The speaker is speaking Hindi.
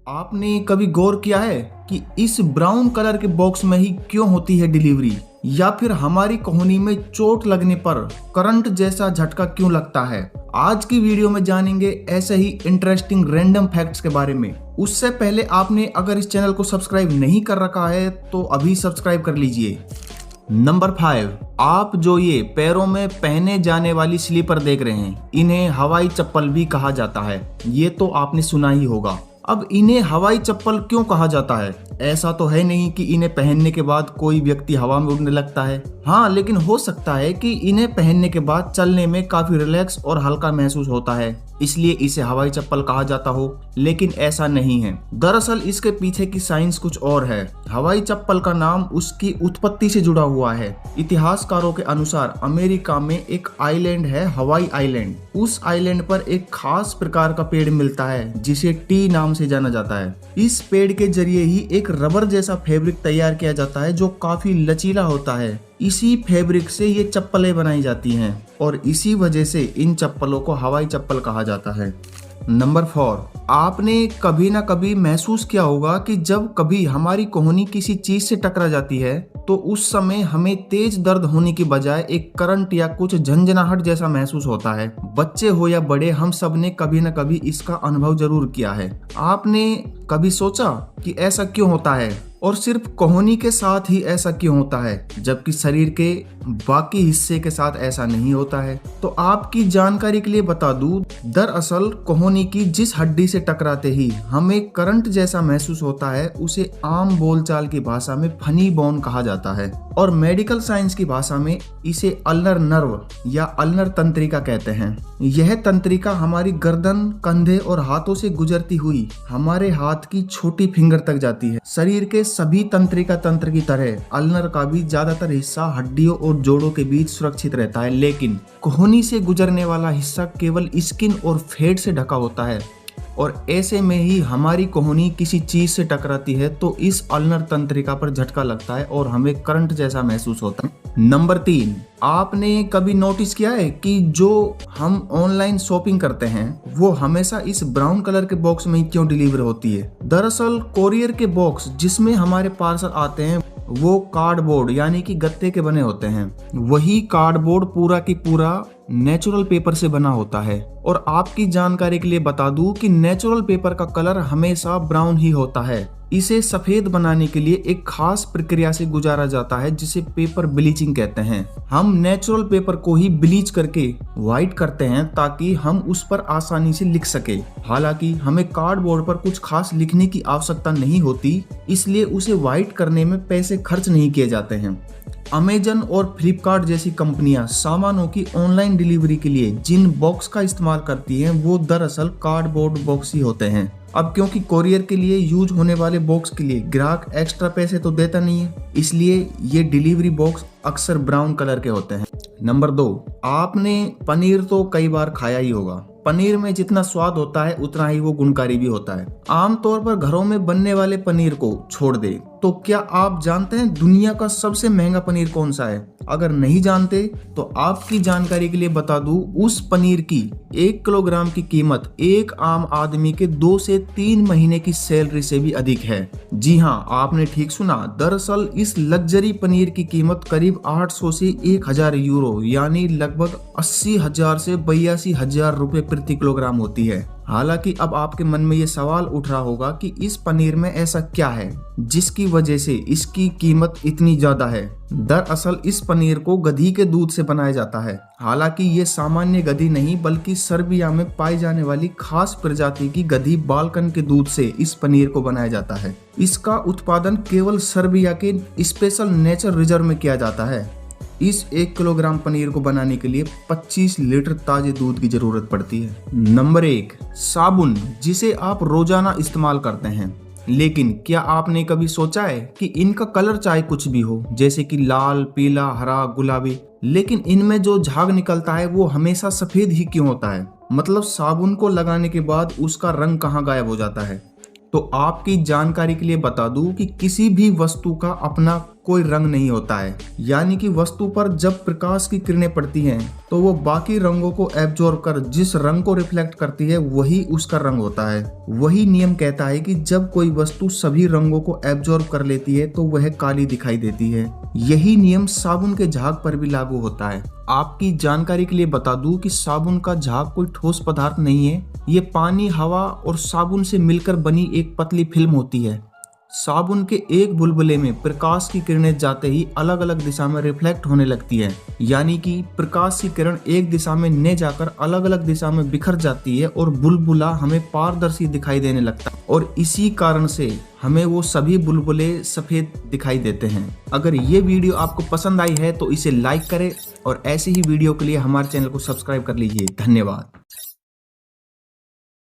आपने कभी गौर किया है कि इस ब्राउन कलर के बॉक्स में ही क्यों होती है डिलीवरी, या फिर हमारी कोहनी में चोट लगने पर करंट जैसा झटका क्यों लगता है। आज की वीडियो में जानेंगे ऐसे ही इंटरेस्टिंग रैंडम फैक्ट्स के बारे में। उससे पहले आपने अगर इस चैनल को सब्सक्राइब नहीं कर रखा है तो अभी सब्सक्राइब कर लीजिए। नंबर 5, आप जो ये पैरों में पहने जाने वाली स्लीपर देख रहे हैं, इन्हें हवाई चप्पल भी कहा जाता है। ये तो आपने सुना ही होगा। अब इन्हें हवाई चप्पल क्यों कहा जाता है? ऐसा तो है नहीं कि इन्हें पहनने के बाद कोई व्यक्ति हवा में उड़ने लगता है। हाँ, लेकिन हो सकता है कि इन्हें पहनने के बाद चलने में काफी रिलैक्स और हल्का महसूस होता है, इसलिए इसे हवाई चप्पल कहा जाता हो, लेकिन ऐसा नहीं है। दरअसल इसके पीछे की साइंस कुछ और है। हवाई चप्पल का नाम उसकी उत्पत्ति से जुड़ा हुआ है। इतिहासकारों के अनुसार अमेरिका में एक आइलैंड है, हवाई आइलैंड। उस आइलैंड पर एक खास प्रकार का पेड़ मिलता है जिसे टी नाम से जाना जाता है। इस पेड़ के जरिए ही एक रबर जैसा फैब्रिक तैयार किया जाता है जो काफी लचीला होता है। इसी फैब्रिक से ये चप्पलें बनाई जाती हैं और इसी वजह से इन चप्पलों को हवाई चप्पल कहा जाता है। नंबर 4, आपने कभी ना कभी महसूस किया होगा कि जब कभी हमारी कोहनी किसी चीज से टकरा जाती है तो उस समय हमें तेज दर्द होने की बजाय एक करंट या कुछ झंझनाहट जैसा महसूस होता है। बच्चे हो या बड़े, हम सब ने कभी ना कभी इसका अनुभव जरूर किया है। आपने कभी सोचा कि ऐसा क्यों होता है, और सिर्फ कोहनी के साथ ही ऐसा क्यों होता है जबकि शरीर के बाकी हिस्से के साथ ऐसा नहीं होता है? तो आपकी जानकारी के लिए बता दूं, दरअसल कोहनी की जिस हड्डी से टकराते ही हमें करंट जैसा महसूस होता है उसे आम बोलचाल की भाषा में फनी बोन कहा जाता है, और मेडिकल साइंस की भाषा में इसे अल्नर नर्व या अल्नर तंत्रिका कहते हैं। यह तंत्रिका हमारी गर्दन, कंधे और हाथों से गुजरती हुई हमारे हाथ की छोटी फिंगर तक जाती है। शरीर के सभी तंत्रिका तंत्र की तरह अल्नर का भी ज्यादातर हिस्सा हड्डियों और जोड़ों के बीच सुरक्षित रहता है, लेकिन कोहनी से गुजरने वाला हिस्सा केवल स्किन और फैट से ढका होता है। और ऐसे में ही हमारी कोहनी किसी चीज से टकराती है तो इस अल्नर तंत्रिका पर झटका लगता है और हमें करंट जैसा महसूस होता है। नंबर 3, आपने कभी नोटिस किया है कि जो हम ऑनलाइन शॉपिंग करते हैं वो हमेशा इस ब्राउन कलर के बॉक्स में ही क्यों डिलीवर होती है? दरअसल कोरियर के बॉक्स जिसमें हमारे पार्सल आते हैं वो कार्डबोर्ड यानी कि गत्ते के बने होते हैं। वही कार्डबोर्ड पूरा की पूरा नेचुरल पेपर से बना होता है। और आपकी जानकारी के लिए बता दूं कि नेचुरल पेपर का कलर हमेशा ब्राउन ही होता है। इसे सफेद बनाने के लिए एक खास प्रक्रिया से गुजारा जाता है जिसे पेपर ब्लीचिंग कहते हैं। हम नेचुरल पेपर को ही ब्लीच करके व्हाइट करते हैं ताकि हम उस पर आसानी से लिख सके। हालांकि हमें कार्डबोर्ड पर कुछ खास लिखने की आवश्यकता नहीं होती, इसलिए उसे व्हाइट करने में पैसे खर्च नहीं किए जाते हैं। अमेजन और फ्लिपकार्ट जैसी कंपनियां सामानों की ऑनलाइन डिलीवरी के लिए जिन बॉक्स का इस्तेमाल करती हैं वो दरअसल कार्डबोर्ड बॉक्स ही होते हैं। अब क्योंकि कोरियर के लिए यूज होने वाले बॉक्स के लिए ग्राहक एक्स्ट्रा पैसे तो देता नहीं है, इसलिए ये डिलीवरी बॉक्स अक्सर ब्राउन कलर के होते हैं। नंबर 2, आपने पनीर तो कई बार खाया ही होगा। पनीर में जितना स्वाद होता है उतना ही वो गुणकारी भी होता है। आमतौर पर घरों में बनने वाले पनीर को छोड़ दे तो क्या आप जानते हैं दुनिया का सबसे महंगा पनीर कौन सा है? अगर नहीं जानते तो आपकी जानकारी के लिए बता दूं, उस पनीर की 1 किलोग्राम की कीमत एक आम आदमी के 2 से 3 महीने की सैलरी से भी अधिक है। जी हाँ, आपने ठीक सुना। दरअसल इस लग्जरी पनीर की कीमत करीब 800 से 1000 यूरो यानी लगभग 80,000 से 82,000 रुपए प्रति किलोग्राम होती है। हालांकि अब आपके मन में ये सवाल उठ रहा होगा कि इस पनीर में ऐसा क्या है जिसकी वजह से इसकी कीमत इतनी ज्यादा है। दरअसल इस पनीर को गधी के दूध से बनाया जाता है। हालांकि ये सामान्य गधी नहीं बल्कि सर्बिया में पाई जाने वाली खास प्रजाति की गधी बाल्कन के दूध से इस पनीर को बनाया जाता है। इसका उत्पादन केवल सर्बिया के स्पेशल नेचर रिजर्व में किया जाता है। इस 1 किलोग्राम पनीर को बनाने के लिए 25 लीटर ताजे दूध की जरूरत पड़ती है। नंबर 1, साबुन जिसे आप रोजाना इस्तेमाल करते हैं, लेकिन क्या आपने कभी सोचा है कि इनका कलर चाहे कुछ भी हो, जैसे कि लाल, पीला, हरा, गुलाबी, लेकिन इनमें जो झाग निकलता है वो हमेशा सफेद ही क्यों होता है? मतलब साबुन को लगाने के बाद उसका रंग कहाँ गायब हो जाता है? तो आपकी जानकारी के लिए बता दूं कि किसी भी वस्तु का अपना कोई रंग नहीं होता है। यानी कि वस्तु पर जब प्रकाश की किरणें पड़ती हैं तो वो बाकी रंगों को एब्जॉर्ब कर जिस रंग को रिफ्लेक्ट करती है वही उसका रंग होता है। वही नियम कहता है कि जब कोई वस्तु सभी रंगों को एब्जॉर्ब कर लेती है तो वह काली दिखाई देती है। यही नियम साबुन के झाग पर भी लागू होता है। आपकी जानकारी के लिए बता दूं कि साबुन का झाग कोई ठोस पदार्थ नहीं है। ये पानी, हवा और साबुन से मिलकर बनी एक पतली फिल्म होती है। साबुन के एक बुलबुले में प्रकाश की किरणें जाते ही अलग अलग दिशा में रिफ्लेक्ट होने लगती है। यानी कि प्रकाश की किरण एक दिशा में न जाकर अलग अलग दिशा में बिखर जाती है और बुलबुला हमें पारदर्शी दिखाई देने लगता है और इसी कारण से हमें वो सभी बुलबुले सफेद दिखाई देते हैं। अगर ये वीडियो आपको पसंद आई है तो इसे लाइक करें और ऐसी ही वीडियो के लिए हमारे चैनल को सब्सक्राइब कर लीजिए। धन्यवाद।